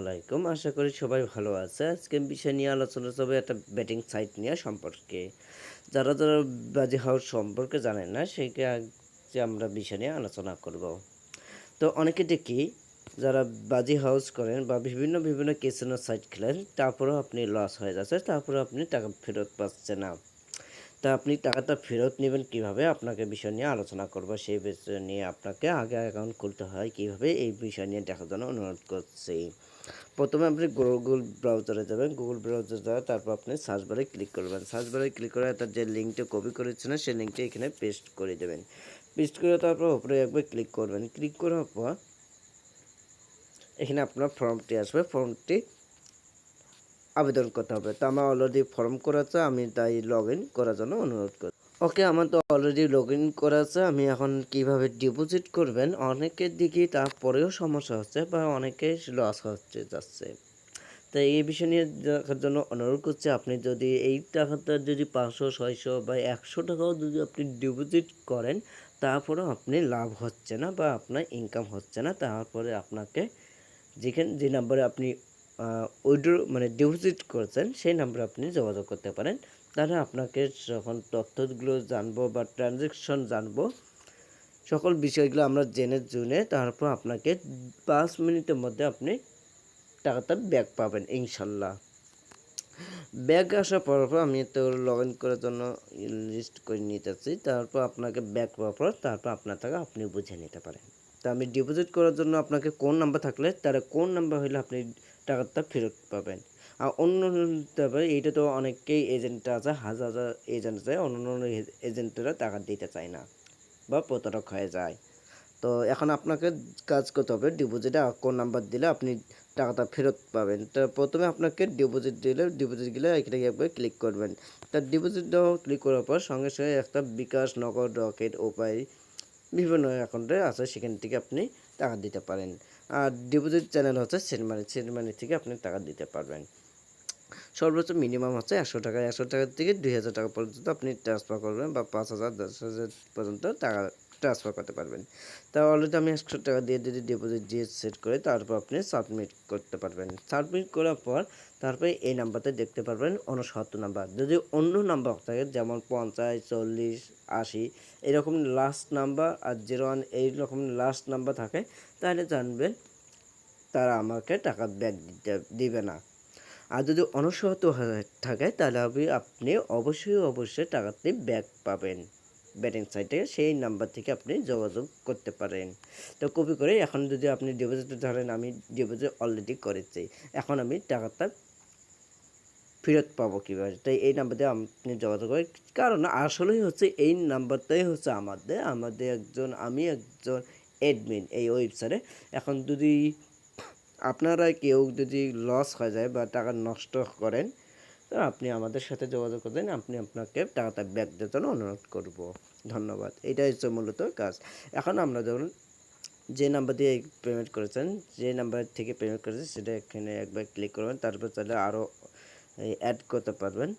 আলাইকুম। আশা করি সবাই ভালো আছে। আজকে বিষয় নিয়ে আলোচনা হবে একটা বেটিং সাইট নিয়ে সম্পর্কে। যারা বাজি হাউস সম্পর্কে জানেন না সেইকে আজকে আমরা বিষয় নিয়ে আলোচনা করব। তো অনেকে দেখি যারা বাজি হাউস করেন বা বিভিন্ন ক্যাসিনো সাইট খেলেন তারপরেও আপনি লস হয়ে যাচ্ছে, তারপরেও আপনি টাকা ফেরত পাচ্ছেন না। তা আপনি টাকাটা ফেরত নেবেন কিভাবে? আপনাকে বিষয় নিয়ে আলোচনা করব। সেই বিষয় নিয়ে আপনাকে আগে অ্যাকাউন্ট খুলতে হয় কিভাবে, এই বিষয় নিয়ে দেখার জন্য অনুরোধ করছি। প্রথমে আপনি গুগল ব্রাউজারে যাবেন। গুগল ব্রাউজারে যাওয়ার তারপর আপনি সার্চ বারে ক্লিক করবেন। সার্চ বারে ক্লিক করে তার যে লিঙ্কটা কপি করেছেন সেই লিঙ্কটা এখানে পেস্ট করে দেবেন। পেস্ট করে তারপর উপরে একবার ক্লিক করবেন। ক্লিক করার পর এখানে আপনার ফর্মটি আসবে। ফর্মটি আবেদন করতে হবে। তো আমার অলরেডি ফর্ম করা আছে, আমি তাই লগ ইন করার জন্য অনুরোধ করি। ওকে, আমার তো অলরেডি লগ ইন করা আছে। আমি এখন কিভাবে ডিপোজিট করবেন অনেকের দিকে তারপরেও সমস্যা হচ্ছে বা অনেকে লস হচ্ছে যাচ্ছে। তাই এই বিষয় নিয়ে দেখার জন্য অনুরোধ করছি, আপনি যদি এই টাকাটা যদি 500, 600 বা 100 টাকাও যদি আপনি ডিপোজিট করেন তারপরেও আপনি লাভ হচ্ছে না বা আপনার ইনকাম হচ্ছে না, তারপরে আপনাকে যে নাম্বারে আপনি উইথড্র মানে ডিপোজিট করেছেন সেই নাম্বারে আপনি যোগাযোগ করতে পারেন। তাহলে আপনাকে যখন তথ্যগুলো জানবো বা ট্রানজ্যাকশন জানবো সকল বিষয়গুলো আমরা জেনে তারপর আপনাকে 5 মিনিটের মধ্যে আপনি টাকাটা ব্যাক পাবেন ইনশাল্লাহ। ব্যাক আসার পর আমি তো লগ ইন করার জন্য লিস্ট করে নিতেছি। তারপর আপনাকে ব্যাক পাওয়ার পর তারপর আপনার টাকা আপনি বুঝে নিতে পারেন। তা আমি ডিপোজিট করার জন্য আপনাকে কোন নাম্বার থাকলে তারা কোন নাম্বার হলে আপনি টাকাটা ফেরত পাবেন। আর অন্য তারপরে এইটা তো অনেকেই এজেন্ট আছে, হাজার হাজার এজেন্ট আছে, অন্য এজেন্টরা টাকা দিতে চায় না বা প্রতারক হয়ে যায়। তো এখন আপনাকে কাজ করতে হবে, ডিপোজিটে কোন নাম্বার দিলে আপনি টাকাটা ফেরত পাবেন। তো প্রথমে আপনাকে ডিপোজিট গেলে এখানে একবার ক্লিক করবেন। তার ডিপোজিট দেওয়া ক্লিক করার পর সঙ্গে সঙ্গে একটা বিকাশ, নগদ, রকেট, উপায় বিভিন্ন অ্যাকাউন্টে আছে, সেখান থেকে আপনি টাকা দিতে পারেন। আর ডিপোজিট চ্যানেল হচ্ছে সেন্ড মানি থেকে আপনি টাকা দিতে পারবেন। সর্বোচ্চ মিনিমাম হচ্ছে 100 টাকা। 100 টাকা থেকে 2000 টাকা পর্যন্ত আপনি ট্রান্সফার করবেন বা 5000, 10,000 পর্যন্ত টাকা ট্রান্সফার করতে পারবেন। তা অলরেডি আমি 100 টাকা দিয়ে যদি ডিপোজিট দিয়ে সেট করে তারপর আপনি সাবমিট করতে পারবেন। সাবমিট করার পর তারপরে এই নাম্বারটা দেখতে পারবেন 69 নাম্বার। যদি অন্য নাম্বার থাকে যেমন 50, 40, 80 এরকম লাস্ট নাম্বার আর 01 এইরকম লাস্ট নাম্বার থাকে তাহলে জানবেন তারা আমাকে টাকা ব্যাক দিবে না। আর যদি অনসহত থাকে তাহলে আপনি অবশ্যই টাকাটি ব্যাক পাবেন ব্যাটিং সাইটে, সেই নাম্বার থেকে আপনি যোগাযোগ করতে পারেন। তো কপি করে এখন যদি আপনি ডিপোজিট ধরেন, আমি ডিপোজিট অলরেডি করেছি, এখন আমি টাকাটা ফেরত পাবো কীভাবে? তাই এই নাম্বারে আপনি যোগাযোগ করেন। কারণ আসলেই হচ্ছে এই নাম্বারটাই হচ্ছে আমি একজন অ্যাডমিন এই ওয়েবসাইটে। এখন যদি আপনারা কেউ যদি লস হয়ে যায় বা টাকা নষ্ট করেন তো আপনি আমাদের সাথে যোগাযোগ করবেন, আপনাকে টাকাটা ব্যাক দেওয়ার জন্য অনুরোধ করব। ধন্যবাদ। এটাই হচ্ছে মূলত কাজ। এখন আমরা ধরুন যে নাম্বার দিয়ে পেমেন্ট করেছেন, যে নাম্বার থেকে পেমেন্ট করেছেন সেটা এখানে একবার ক্লিক করবেন। তারপর চাইলে আরও অ্যাড করতে পারবেন।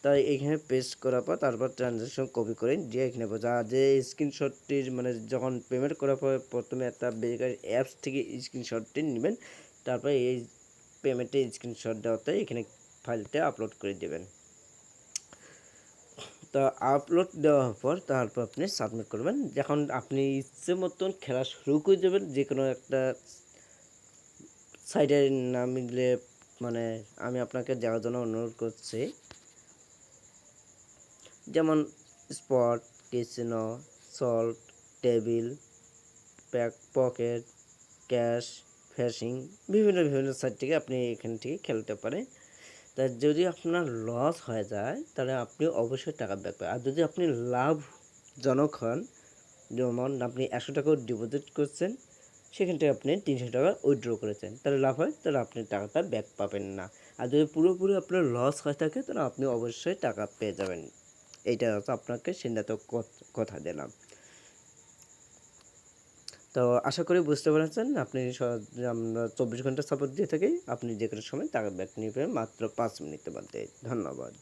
তাই এখানে পেস্ট করার পর তারপর ট্রানজ্যাকশন কপি করে দিয়ে এখানে যে স্ক্রিনশটটির মানে যখন পেমেন্ট করার পর প্রথমে একটা বেকারি অ্যাপস থেকে স্ক্রিনশটটি নেবেন, তারপর এই পেমেন্টের স্ক্রিনশট দেওয়াতে এখানে ফাইলটা আপলোড করে দেবেন। তো আপলোড দেওয়ার পর তারপর আপনি সাবমিট করবেন। যখন আপনি ইচ্ছে মতন খেলা শুরু করে দেবেন যে কোনো একটা সাইটের নাম মিলে, মানে আমি আপনাকে দেওয়ার জন্য অনুরোধ করছি, যেমন spot, casino, salt, table, pocket, cash, phishing বিভিন্ন সাইট থেকে আপনি এখান থেকে খেলতে পারেন। তা যদি আপনার লস হয়ে যায় তাহলে আপনি অবশ্যই টাকা ব্যাক পাবেন। আর যদি আপনি লাভজনক হন, যেমন আপনি 100 টাকা ডিপোজিট করছেন সেখান থেকে আপনি 300 টাকা উইথড্র করেছেন, তাহলে লাভ হয়, তাহলে আপনি টাকাটা ব্যাক পাবেন না। আর যদি পুরোপুরি আপনার লস হয়ে থাকে তাহলে আপনি অবশ্যই টাকা পেয়ে যাবেন। এইটা হচ্ছে আপনাকে সিদ্ধান্ত কথা দিলাম। তো আশা করি বুঝতে পেরেছেন। আমরা 24 ঘন্টা সাপোর্ট দিয়ে থাকি, আপনি যে কোনো সময় টাকা ব্যাক নিয়ে পাবেন মাত্র 5 মিনিটের মধ্যে। ধন্যবাদ।